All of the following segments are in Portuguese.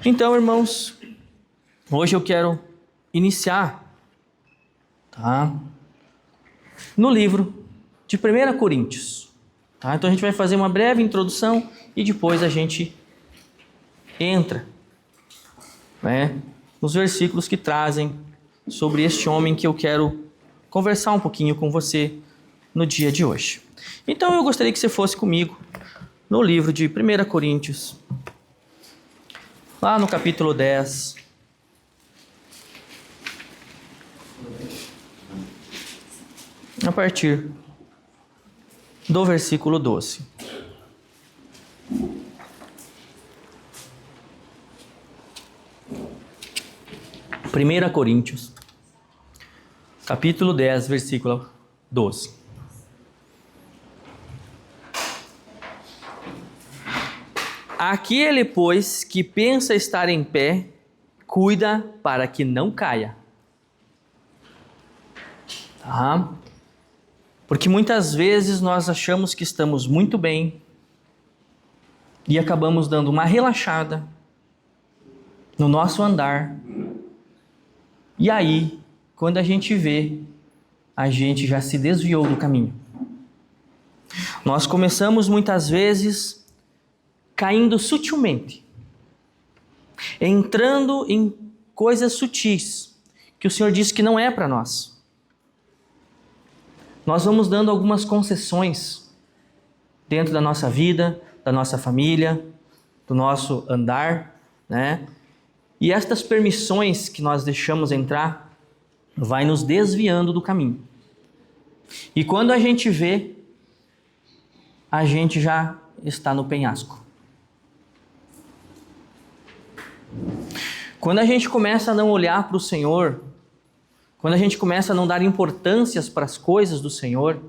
Então, irmãos, hoje eu quero iniciar, tá, no livro de 1 Coríntios. Tá? Então a gente vai fazer uma breve introdução e depois a gente entra, né, nos versículos que trazem sobre este homem que eu quero conversar um pouquinho com você no dia de hoje. Então eu gostaria que você fosse comigo no livro de 1 Coríntios, lá no capítulo 10, a partir do versículo 12. Primeira Coríntios, capítulo 10, versículo 12. Aquele, pois, que pensa estar em pé, cuida para que não caia. Tá? Porque muitas vezes nós achamos que estamos muito bem e acabamos dando uma relaxada no nosso andar. E aí, quando a gente vê, a gente já se desviou do caminho. Nós começamos muitas vezes caindo sutilmente, entrando em coisas sutis, que o Senhor disse que não é para nós. Nós vamos dando algumas concessões dentro da nossa vida, da nossa família, do nosso andar, né? E estas permissões que nós deixamos entrar, vai nos desviando do caminho. E quando a gente vê, a gente já está no penhasco. Quando a gente começa a não olhar para o Senhor, quando a gente começa a não dar importâncias para as coisas do Senhor,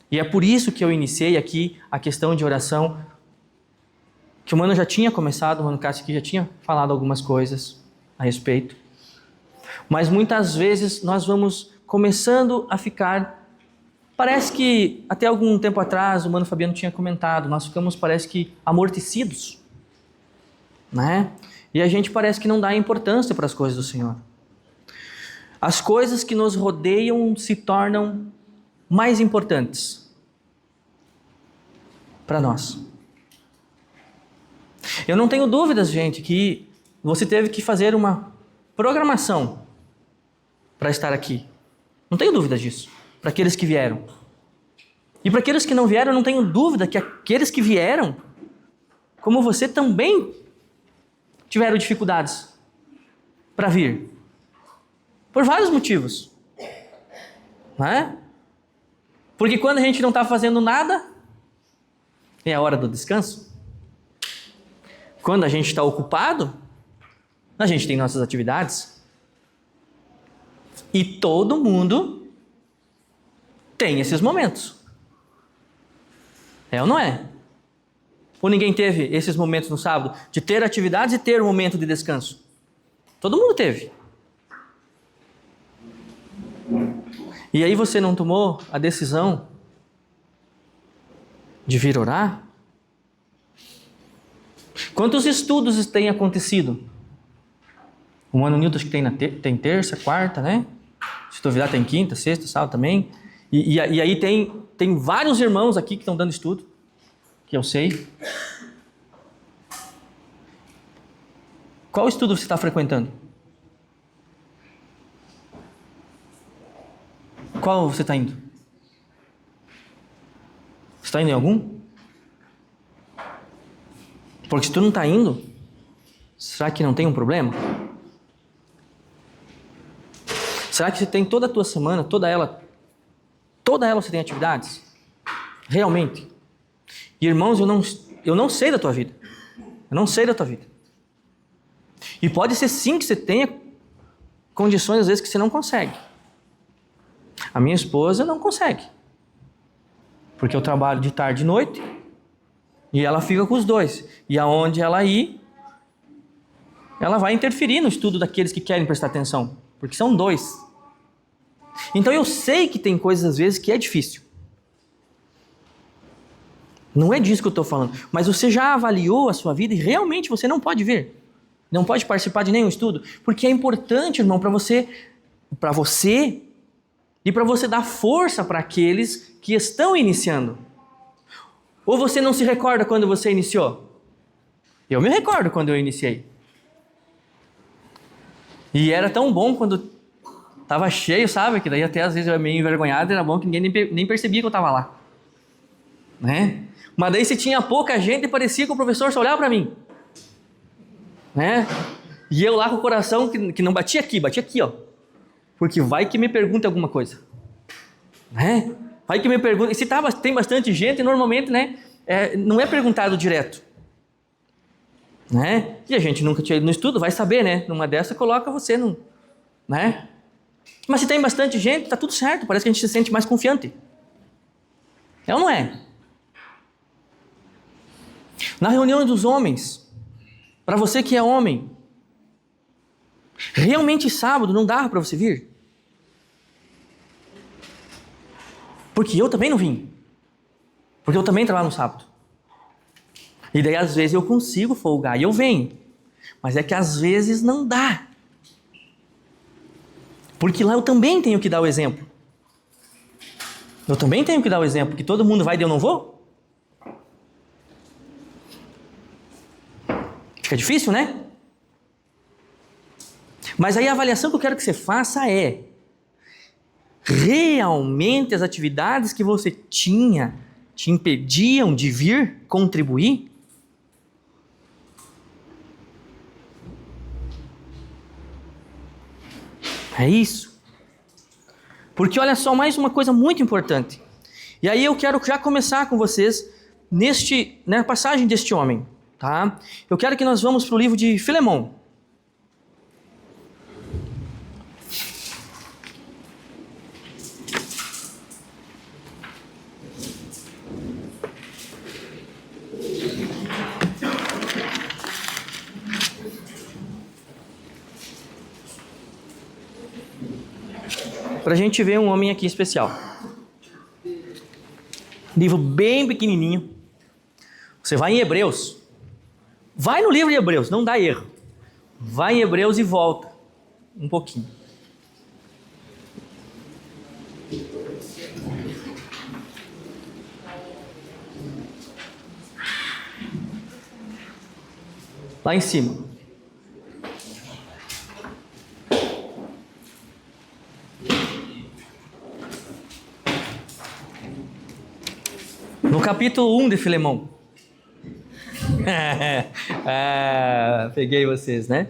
e é por isso que eu iniciei aqui a questão de oração, que o mano já tinha começado, o mano Cássio aqui já tinha falado algumas coisas a respeito, mas muitas vezes nós vamos começando a ficar, parece que até algum tempo atrás o mano Fabiano tinha comentado, nós ficamos parece que amortecidos, né? E a gente parece que não dá importância para as coisas do Senhor. As coisas que nos rodeiam se tornam mais importantes para nós. Eu não tenho dúvidas, gente, que você teve que fazer uma programação para estar aqui. Não tenho dúvidas disso, para aqueles que vieram. E para aqueles que não vieram, eu não tenho dúvida que aqueles que vieram, como você, também tiveram dificuldades para vir. Por vários motivos. Não é? Porque quando a gente não está fazendo nada, é a hora do descanso. Quando a gente está ocupado, a gente tem nossas atividades. E todo mundo tem esses momentos. É ou não é? Ou ninguém teve esses momentos no sábado de ter atividades e ter um momento de descanso? Todo mundo teve. E aí você não tomou a decisão de vir orar? Quantos estudos têm acontecido? O ano Newton que tem terça, quarta, né? Se duvidar tem quinta, sexta, sábado também. E aí tem vários irmãos aqui que estão dando estudo, que eu sei. Qual estudo você está frequentando? Qual você está indo? Você está indo em algum? Porque se tu não está indo, será que não tem um problema? Será que você tem toda a tua semana, toda ela você tem atividades? Realmente? E irmãos, eu não sei da tua vida. Eu não sei da tua vida. E pode ser sim que você tenha condições às vezes que você não consegue. A minha esposa não consegue. Porque eu trabalho de tarde e de noite. E ela fica com os dois. E aonde ela ir, ela vai interferir no estudo daqueles que querem prestar atenção. Porque são dois. Então eu sei que tem coisas às vezes que é difícil. Não é disso que eu estou falando. Mas você já avaliou a sua vida e realmente você não pode vir. não pode participar de nenhum estudo, porque é importante, irmão, para você e para você dar força para aqueles que estão iniciando. Ou você não se recorda quando você iniciou? Eu me recordo quando eu iniciei. E era tão bom quando estava cheio, sabe? Que daí até às vezes eu era meio envergonhado, era bom que ninguém nem percebia que eu estava lá. Né? Mas daí se tinha pouca gente, parecia que o professor só olhava para mim. Né? E eu lá com o coração que não batia aqui, ó. Porque vai que me pergunta alguma coisa. Né? Vai que me pergunta. E se tem bastante gente, normalmente, né, não é perguntado direto. Né? E a gente nunca tinha ido no estudo, vai saber, né? Numa dessa coloca você, né? Mas se tem bastante gente, tá tudo certo, parece que a gente se sente mais confiante. É ou não é? Na reunião dos homens, para você que é homem, realmente sábado não dava para você vir? Porque eu também não vim. Porque eu também trabalho no sábado. E daí às vezes eu consigo folgar e eu venho. Mas é que às vezes não dá. Porque lá eu também tenho que dar o exemplo. Eu também tenho que dar o exemplo, que todo mundo vai e eu não vou? Fica difícil, né? Mas aí a avaliação que eu quero que você faça é: realmente as atividades que você tinha te impediam de vir contribuir? É isso. Porque olha só, mais uma coisa muito importante. E aí eu quero já começar com vocês na passagem deste homem, tá? Eu quero que nós vamos para o livro de Filemão. Para a gente ver um homem aqui especial. Livro bem pequenininho. Você vai em Hebreus. Vai no livro de Hebreus, não dá erro. Vai em Hebreus e volta um pouquinho. Lá em cima. No capítulo 1 de Filemão. Peguei vocês, né?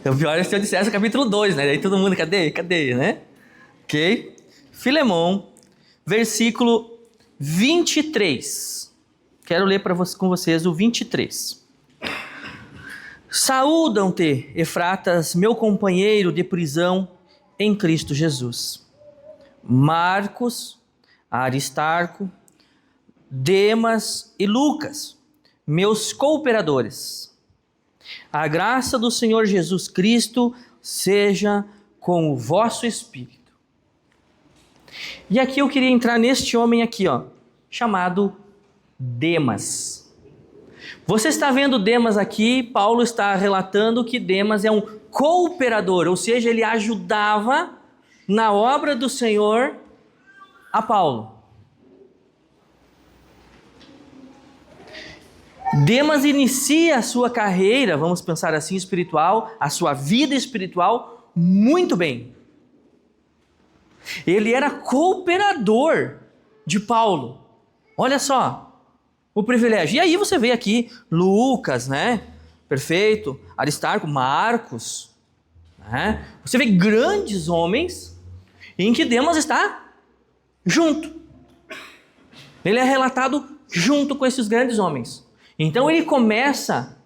O pior é se eu dissesse o capítulo 2, né? Daí todo mundo, cadê, né? Ok? Filemão, versículo 23. Quero ler com vocês o 23. Saúdam-te, Efratas, meu companheiro de prisão em Cristo Jesus. Marcos, Aristarco, Demas e Lucas, meus cooperadores. A graça do Senhor Jesus Cristo seja com o vosso espírito. E aqui eu queria entrar neste homem aqui, ó, chamado Demas. Você está vendo Demas aqui, Paulo está relatando que Demas é um cooperador, ou seja, ele ajudava na obra do Senhor a Paulo. Demas inicia a sua carreira, vamos pensar assim, espiritual, a sua vida espiritual, muito bem. Ele era cooperador de Paulo. Olha só o privilégio. E aí você vê aqui Lucas, né? Perfeito. Aristarco, Marcos. Né? Você vê grandes homens em que Demas está junto. Ele é relatado junto com esses grandes homens. Então ele começa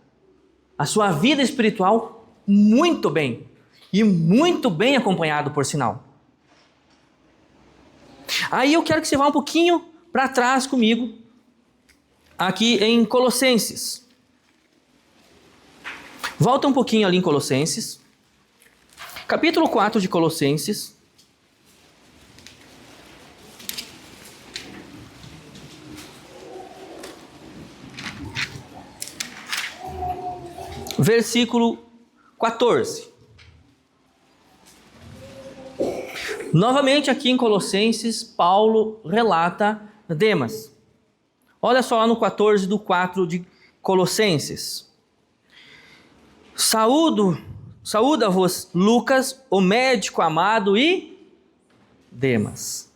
a sua vida espiritual muito bem. E muito bem acompanhado, por sinal. Aí eu quero que você vá um pouquinho para trás comigo, aqui em Colossenses. Volta um pouquinho ali em Colossenses. Capítulo 4 de Colossenses. Versículo 14. Novamente aqui em Colossenses, Paulo relata Demas. Olha só lá no 14 do 4 de Colossenses. Saúda-vos Lucas, o médico amado, e Demas.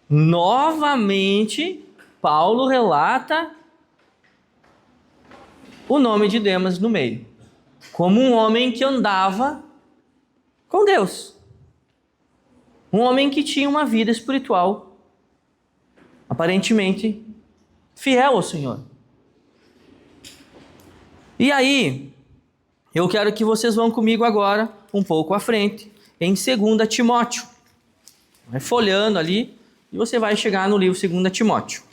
Novamente, Paulo relata o nome de Demas no meio, como um homem que andava com Deus. Um homem que tinha uma vida espiritual, aparentemente fiel ao Senhor. E aí, eu quero que vocês vão comigo agora, um pouco à frente, em 2 Timóteo. Vai folhando ali, e você vai chegar no livro 2 Timóteo.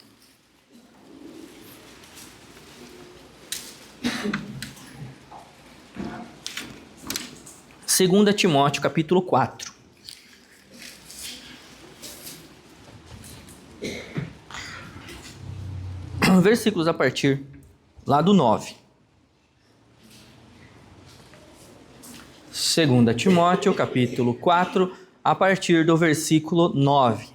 Segunda Timóteo, capítulo 4. Versículos a partir lá do 9. 2 Timóteo, capítulo 4, a partir do versículo 9.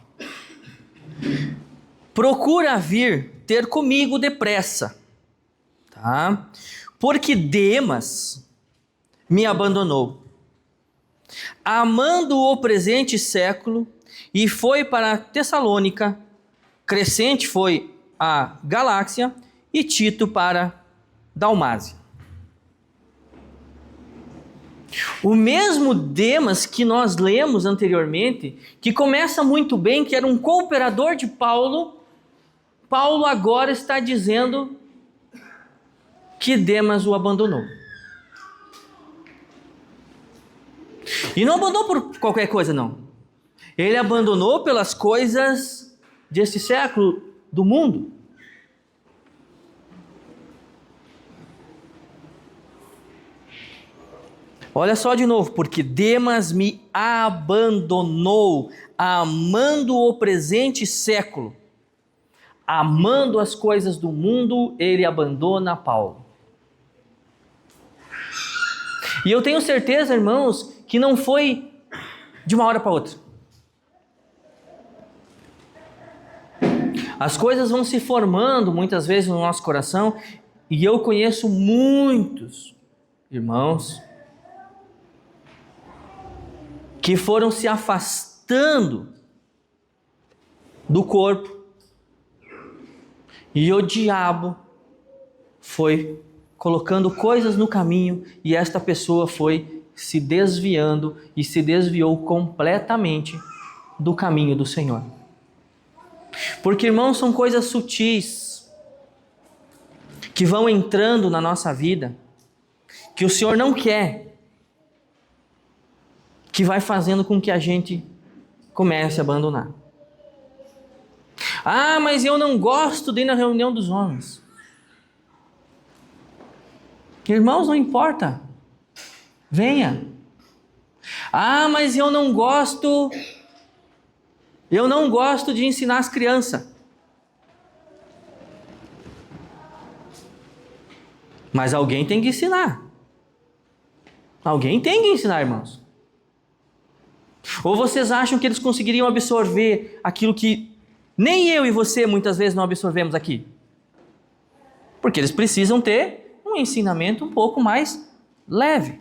Procura vir ter comigo depressa, tá? Porque Demas me abandonou, amando o presente século, e foi para Tessalônica. Crescente foi a Galácia, e Tito para Dalmácia. O mesmo Demas que nós lemos anteriormente, que começa muito bem, que era um cooperador de Paulo, Paulo agora está dizendo que Demas o abandonou. E não abandonou por qualquer coisa, não. Ele abandonou pelas coisas desse século, do mundo. Olha só de novo, porque Demas me abandonou, amando o presente século. Amando as coisas do mundo, ele abandona Paulo. E eu tenho certeza, irmãos, que não foi de uma hora para outra. As coisas vão se formando muitas vezes no nosso coração, e eu conheço muitos irmãos que foram se afastando do corpo, e o diabo foi colocando coisas no caminho, e esta pessoa foi se desviando e se desviou completamente do caminho do Senhor. Porque, irmãos, são coisas sutis que vão entrando na nossa vida, que o Senhor não quer, que vai fazendo com que a gente comece a abandonar. Ah, mas eu não gosto de ir na reunião dos homens. Irmãos, não importa. Venha. Ah, mas eu não gosto de ensinar as crianças. Mas alguém tem que ensinar. Alguém tem que ensinar, irmãos. Ou vocês acham que eles conseguiriam absorver aquilo que nem eu e você muitas vezes não absorvemos aqui? Porque eles precisam ter um ensinamento um pouco mais leve.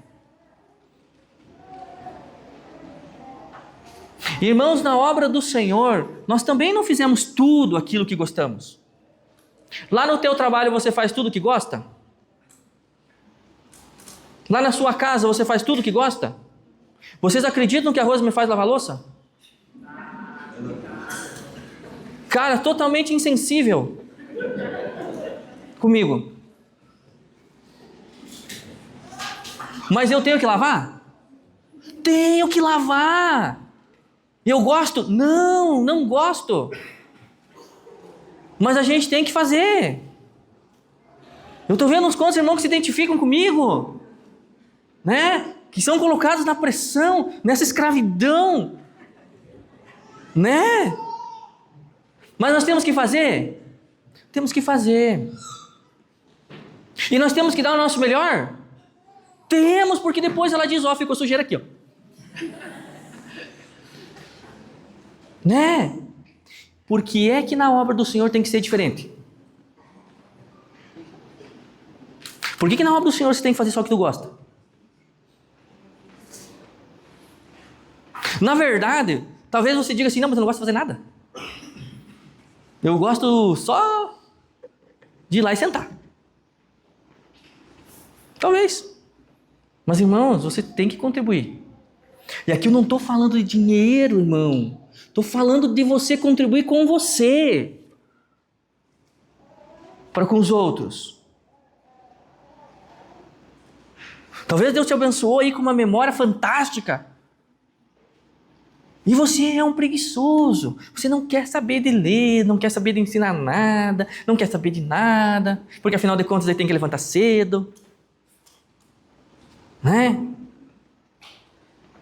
Irmãos, na obra do Senhor, nós também não fizemos tudo aquilo que gostamos. Lá no teu trabalho você faz tudo que gosta? Lá na sua casa você faz tudo que gosta? Vocês acreditam que a Rose me faz lavar louça? Cara, totalmente insensível comigo. Mas eu tenho que lavar? Tenho que lavar. Eu gosto? Não, não gosto. Mas a gente tem que fazer. Eu estou vendo uns quantos irmãos que se identificam comigo, né? Que são colocados na pressão, nessa escravidão, né? Mas nós temos que fazer? Temos que fazer. E nós temos que dar o nosso melhor? Temos, porque depois ela diz, ó, ficou sujeira aqui, ó. Né? Por que é que na obra do Senhor tem que ser diferente? Por que na obra do Senhor você tem que fazer só o que tu gosta? Na verdade, talvez você diga assim, não, mas eu não gosto de fazer nada. Eu gosto só de ir lá e sentar. Talvez. Mas, irmãos, você tem que contribuir. E aqui eu não estou falando de dinheiro, irmão. Estou falando de você contribuir com você. Para com os outros. Talvez Deus te abençoou aí com uma memória fantástica. E você é um preguiçoso. Você não quer saber de ler, não quer saber de ensinar nada, não quer saber de nada, porque afinal de contas ele tem que levantar cedo. Né?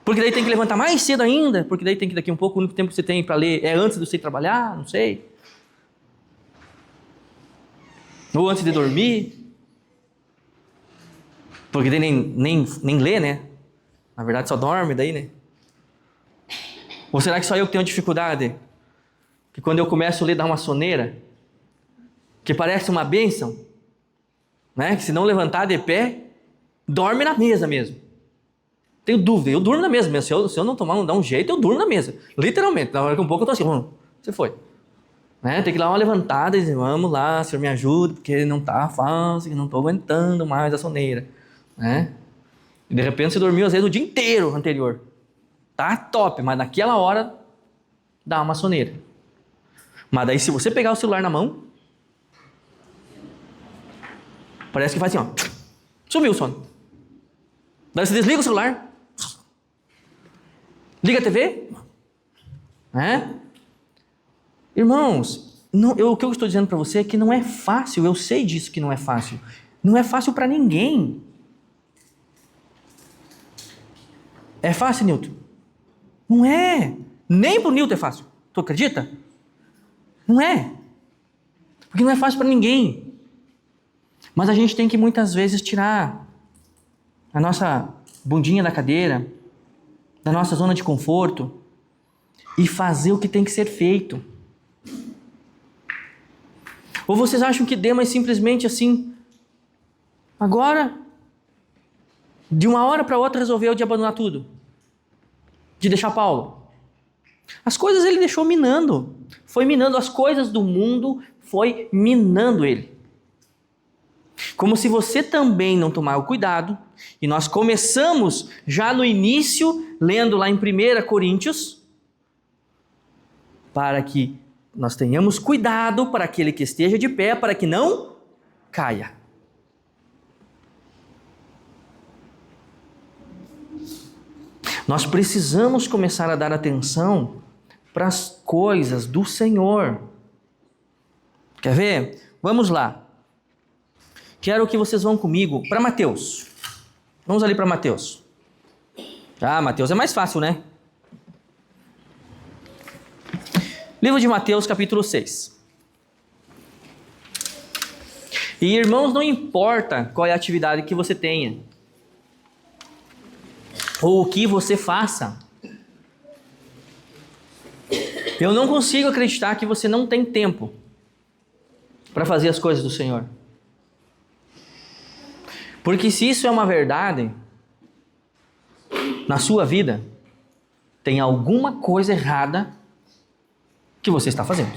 Porque daí tem que levantar mais cedo ainda, porque daí tem que daqui um pouco, o único tempo que você tem para ler é antes de você ir trabalhar, não sei. Ou antes de dormir. Porque daí nem lê, né? Na verdade só dorme daí, né? Ou será que só eu que tenho dificuldade? Que quando eu começo a ler dá uma soneira? Que parece uma bênção? Né? Que se não levantar de pé, dorme na mesa mesmo. Tenho dúvida, eu durmo na mesa mesmo. Se eu não dar um jeito, eu durmo na mesa. Literalmente, na hora que um pouco eu tô assim, você foi. Né? Tem que dar uma levantada e dizer, vamos lá, Senhor me ajuda, porque não tá fácil, não tô aguentando mais a soneira. Né? E de repente você dormiu às vezes o dia inteiro anterior. Tá top, mas naquela hora dá uma soneira. Mas daí se você pegar o celular na mão, parece que faz assim, ó. Sumiu o sono. Daí você desliga o celular. Liga a TV. Né? Irmãos, o que eu estou dizendo para você é que não é fácil. Eu sei disso que não é fácil. Não é fácil para ninguém. É fácil, Nilton? Não é. Nem pro Nilton é fácil. Tu acredita? Não é. Porque não é fácil para ninguém. Mas a gente tem que muitas vezes tirar a nossa bundinha da cadeira, da nossa zona de conforto e fazer o que tem que ser feito. Ou vocês acham que Demas simplesmente assim, agora, de uma hora para outra resolveu de abandonar tudo? De deixar Paulo? As coisas ele deixou minando. Foi minando as coisas do mundo, foi minando ele. Como se você também não tomar o cuidado, e nós começamos já no início, lendo lá em 1 Coríntios, para que nós tenhamos cuidado para aquele que esteja de pé, para que não caia. Nós precisamos começar a dar atenção para as coisas do Senhor. Quer ver? Vamos lá. Quero que vocês vão comigo para Mateus. Vamos ali para Mateus. Mateus é mais fácil, né? Livro de Mateus, capítulo 6. E irmãos, não importa qual é a atividade que você tenha, ou o que você faça, eu não consigo acreditar que você não tem tempo para fazer as coisas do Senhor. Porque se isso é uma verdade na sua vida, tem alguma coisa errada que você está fazendo.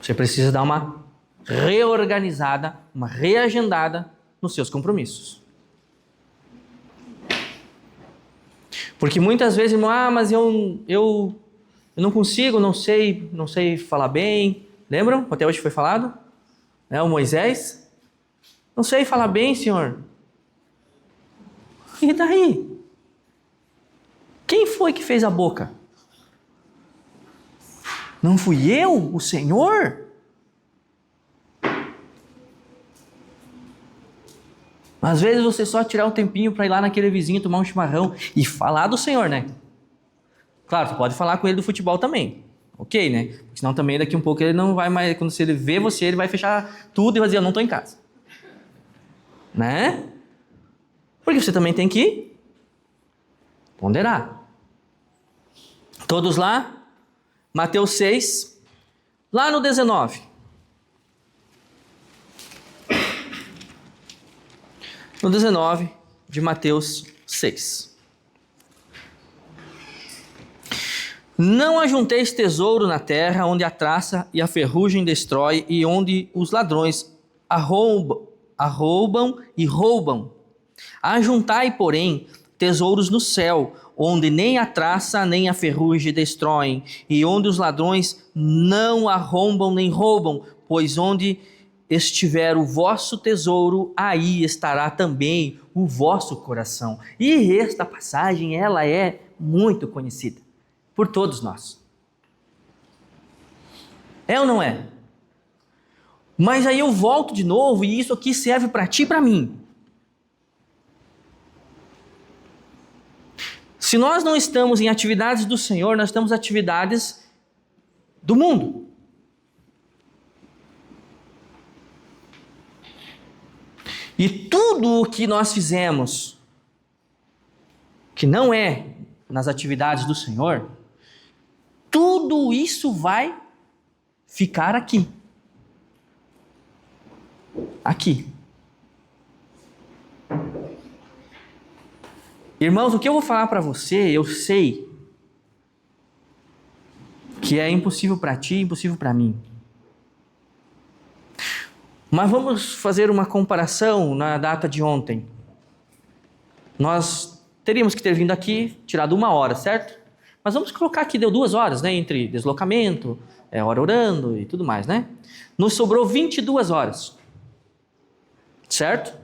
Você precisa dar uma reorganizada, uma reagendada nos seus compromissos. Porque muitas vezes, irmão, mas eu não consigo, não sei falar bem. Lembram? Até hoje foi falado? O Moisés. Não sei falar bem, Senhor. E daí? Quem foi que fez a boca? Não fui eu, o Senhor? Às vezes você só tirar um tempinho para ir lá naquele vizinho tomar um chimarrão e falar do Senhor, né? Claro, você pode falar com ele do futebol também. Ok, né? Porque senão também daqui um pouco ele não vai mais... Quando ele vê você, ele vai fechar tudo e vai dizer, eu não estou em casa. Né? Porque você também tem que ponderar. Todos lá? Mateus 6, lá no 19. No 19 de Mateus 6. Não ajunteis tesouro na terra, onde a traça e a ferrugem destrói, e onde os ladrões arrombam e roubam. Ajuntai, porém, tesouros no céu, onde nem a traça nem a ferrugem destroem, e onde os ladrões não arrombam nem roubam, pois onde estiver o vosso tesouro, aí estará também o vosso coração. E esta passagem, ela é muito conhecida por todos nós. É ou não é? Mas aí eu volto de novo, e isso aqui serve para ti e para mim. Se nós não estamos em atividades do Senhor, nós estamos em atividades do mundo. E tudo o que nós fizemos, que não é nas atividades do Senhor, tudo isso vai ficar aqui. Aqui. Irmãos, o que eu vou falar para você, eu sei que é impossível para ti, impossível para mim. Mas vamos fazer uma comparação na data de ontem. Nós teríamos que ter vindo aqui, tirado 1 hora, certo? Mas vamos colocar que deu 2 horas, né? Entre deslocamento, hora orando e tudo mais, né? Nos sobrou 22 horas. Certo?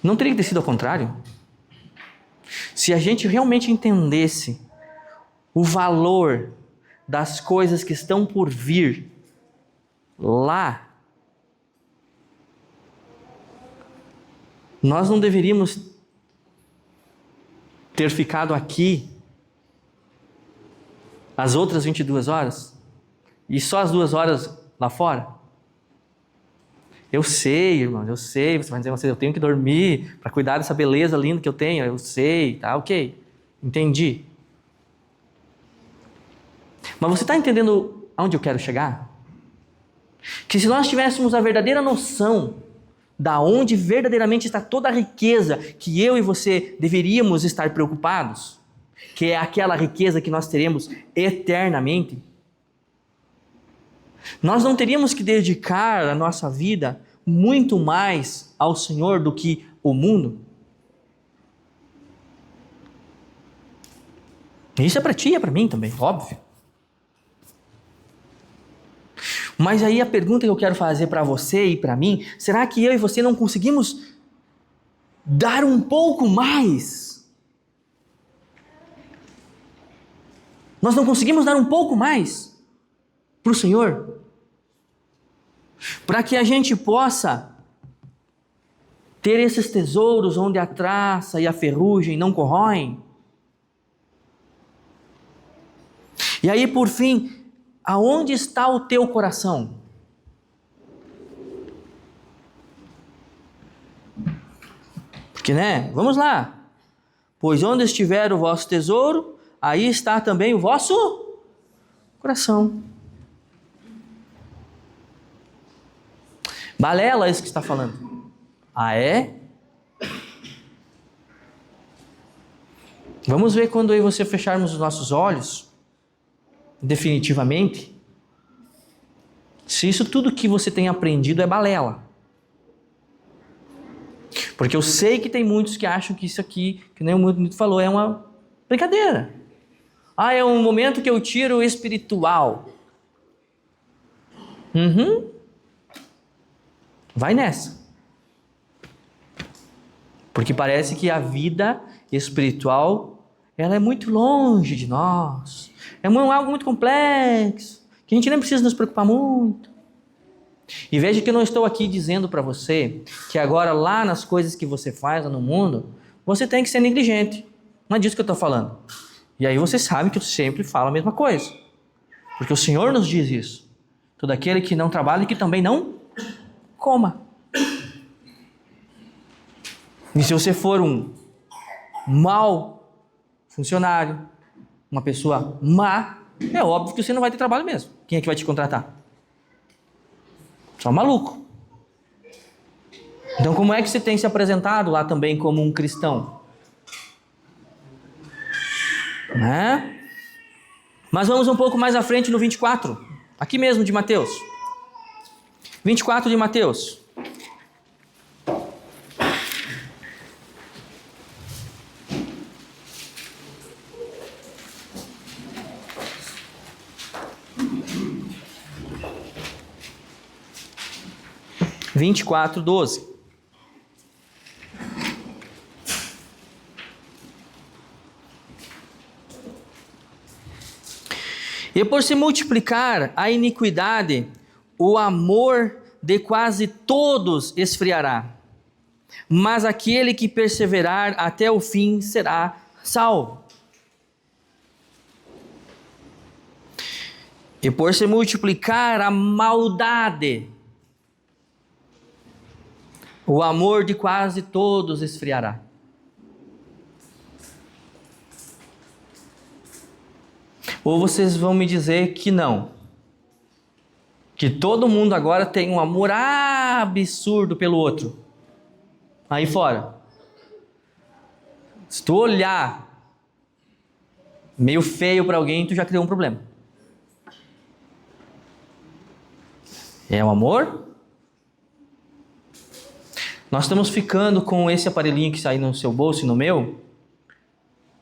Não teria que ter sido ao contrário? Se a gente realmente entendesse o valor das coisas que estão por vir lá, nós não deveríamos ter ficado aqui as outras 22 horas e só as 2 horas lá fora? Eu sei, irmão, eu sei. Você vai dizer, eu tenho que dormir para cuidar dessa beleza linda que eu tenho. Eu sei, tá, ok. Entendi. Mas você está entendendo aonde eu quero chegar? Que se nós tivéssemos a verdadeira noção da onde verdadeiramente está toda a riqueza que eu e você deveríamos estar preocupados, que é aquela riqueza que nós teremos eternamente, nós não teríamos que dedicar a nossa vida muito mais ao Senhor do que o mundo? Isso é para ti e é para mim também, óbvio. Mas aí a pergunta que eu quero fazer para você e para mim, será que eu e você não conseguimos dar um pouco mais? Nós não conseguimos dar um pouco mais para o Senhor? Para que a gente possa ter esses tesouros onde a traça e a ferrugem não corroem? E aí, por fim, aonde está o teu coração? Porque, vamos lá. Pois onde estiver o vosso tesouro, aí está também o vosso coração. Balela é isso que está falando. Ah, é? Vamos ver quando eu e você fecharmos os nossos olhos, definitivamente, se isso tudo que você tem aprendido é balela. Porque eu sei que tem muitos que acham que isso aqui, que nem o Milton falou, é uma brincadeira. Ah, é um momento que eu tiro o espiritual. Vai nessa. Porque parece que a vida espiritual, ela é muito longe de nós. É algo muito complexo, que a gente nem precisa nos preocupar muito. E veja que eu não estou aqui dizendo para você que agora lá nas coisas que você faz no mundo, você tem que ser negligente. Não é disso que eu estou falando. E aí você sabe que eu sempre falo a mesma coisa. Porque o Senhor nos diz isso. Todo aquele que não trabalha e que também não coma. E se você for um mau funcionário, uma pessoa má, é óbvio que você não vai ter trabalho mesmo. Quem é que vai te contratar? Só um maluco. Então, como é que você tem se apresentado lá também como um cristão? Né? Mas vamos um pouco mais à frente no 24. Aqui mesmo de Mateus. 24 de Mateus. Vinte e quatro, 12. E por se multiplicar a iniquidade, o amor de quase todos esfriará. Mas aquele que perseverar até o fim será salvo. E por se multiplicar a maldade, o amor de quase todos esfriará. Ou vocês vão me dizer que não, que todo mundo agora tem um amor absurdo pelo outro, aí fora. Se tu olhar meio feio para alguém, tu já criou um problema. É o amor? Nós estamos ficando com esse aparelhinho que está aí no seu bolso e no meu,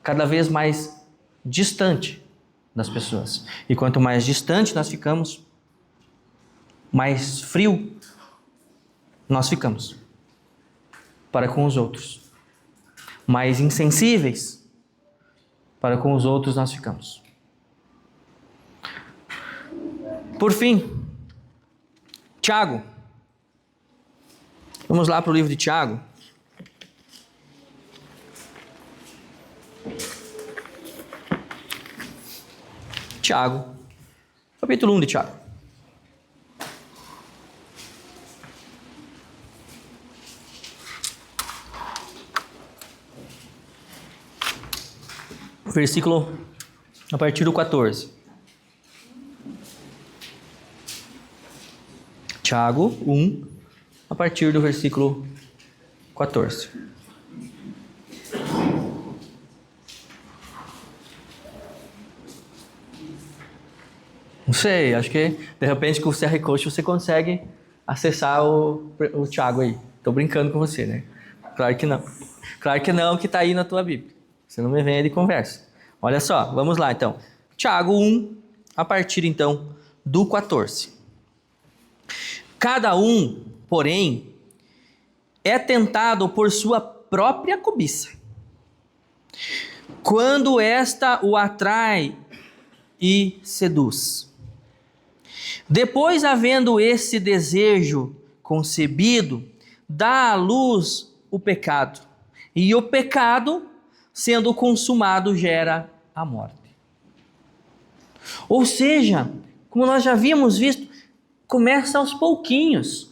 cada vez mais distante das pessoas. E quanto mais distante nós ficamos, mais frio nós ficamos para com os outros. Mais insensíveis para com os outros nós ficamos. Por fim, Tiago. Vamos lá para o livro de Tiago. Tiago, capítulo 1 de Tiago. Versículo a partir do 14. Tiago 1, a partir do versículo 14. Não sei, acho que de repente com o QR Code você consegue acessar o Tiago aí. Estou brincando com você, né? Claro que não. Claro que não, que está aí na tua Bíblia. Você não me venha de conversa. Olha só, vamos lá então. Tiago 1, a partir então do 14. Cada um, porém, é tentado por sua própria cobiça. Quando esta o atrai e seduz. Depois, havendo esse desejo concebido, dá à luz o pecado. E o pecado, sendo consumado, gera a morte. Ou seja, como nós já havíamos visto, começa aos pouquinhos.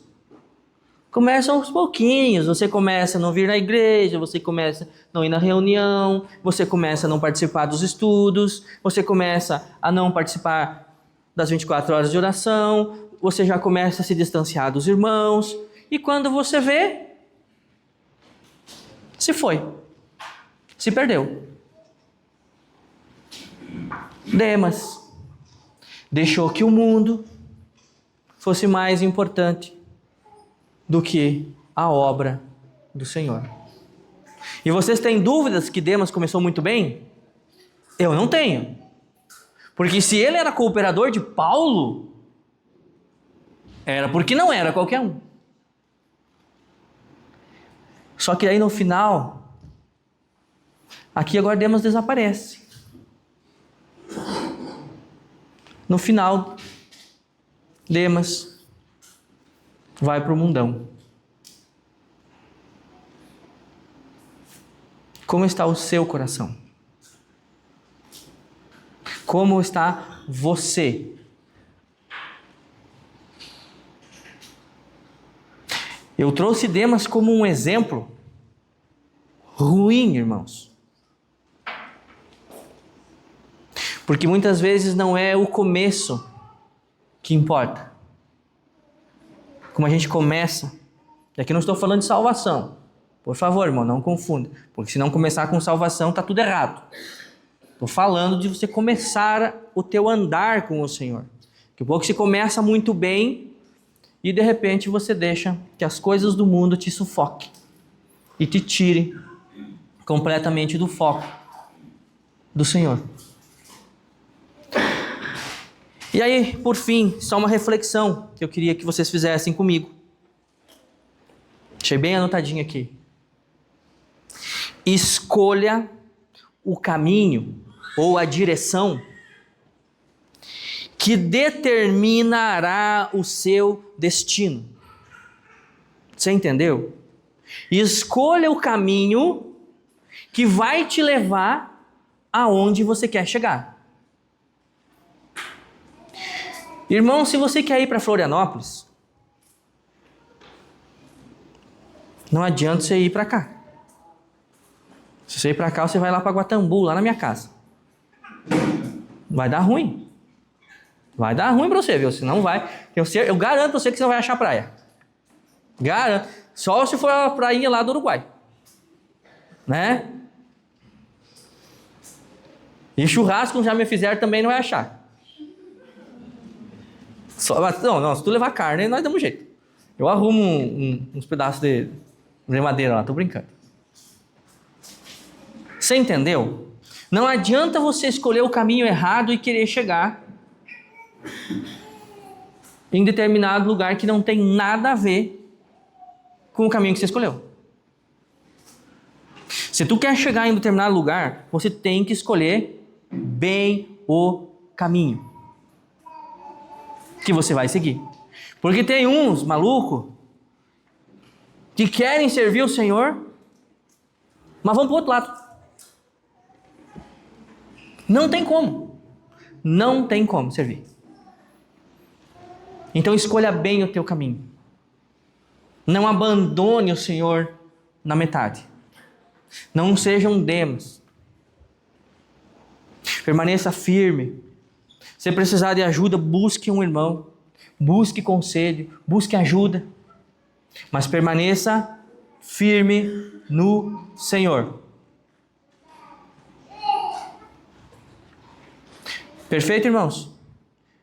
Começa aos pouquinhos. Você começa a não vir na igreja, você começa a não ir na reunião, você começa a não participar dos estudos, você começa a não participar das 24 horas de oração, você já começa a se distanciar dos irmãos, e quando você vê, se foi, se perdeu. Demas deixou que o mundo fosse mais importante do que a obra do Senhor. E vocês têm dúvidas que Demas começou muito bem? Eu não tenho. Porque se ele era cooperador de Paulo, era porque não era qualquer um. Só que aí no final, aqui agora Demas desaparece. No final, Demas vai para o mundão. Como está o seu coração? Como está você? Eu trouxe Demas como um exemplo ruim, irmãos. Porque muitas vezes não é o começo que importa. Como a gente começa. E aqui não estou falando de salvação. Por favor, irmão, não confunda. Porque se não começar com salvação, está tudo errado. Estou falando de você começar o teu andar com o Senhor. Que um pouco se começa muito bem e de repente você deixa que as coisas do mundo te sufoquem e te tirem completamente do foco do Senhor. E aí, por fim, só uma reflexão que eu queria que vocês fizessem comigo. Deixei bem anotadinho aqui. Escolha o caminho ou a direção que determinará o seu destino. Você entendeu? Escolha o caminho que vai te levar aonde você quer chegar. Irmão, se você quer ir para Florianópolis, não adianta você ir para cá. Se você ir para cá, você vai lá para Guatambu, lá na minha casa. Vai dar ruim. Vai dar ruim para você, viu? Se não vai. Eu garanto para você que você não vai achar praia. Garanto. Só se for a prainha lá do Uruguai. Né? E churrasco, já me fizeram, também não vai achar. Não, se tu levar carne, nós damos jeito. Eu arrumo uns pedaços de madeira lá, tô brincando. Você entendeu? Não adianta você escolher o caminho errado e querer chegar em determinado lugar que não tem nada a ver com o caminho que você escolheu. Se tu quer chegar em determinado lugar, você tem que escolher bem o caminho que você vai seguir. Porque tem uns malucos que querem servir o Senhor, mas vão para o outro lado. Não tem como. Não tem como servir. Então escolha bem o teu caminho. Não abandone o Senhor na metade. Não seja um Demas. Permaneça firme. Se precisar de ajuda, busque um irmão. Busque conselho. Busque ajuda. Mas permaneça firme no Senhor. Perfeito, irmãos?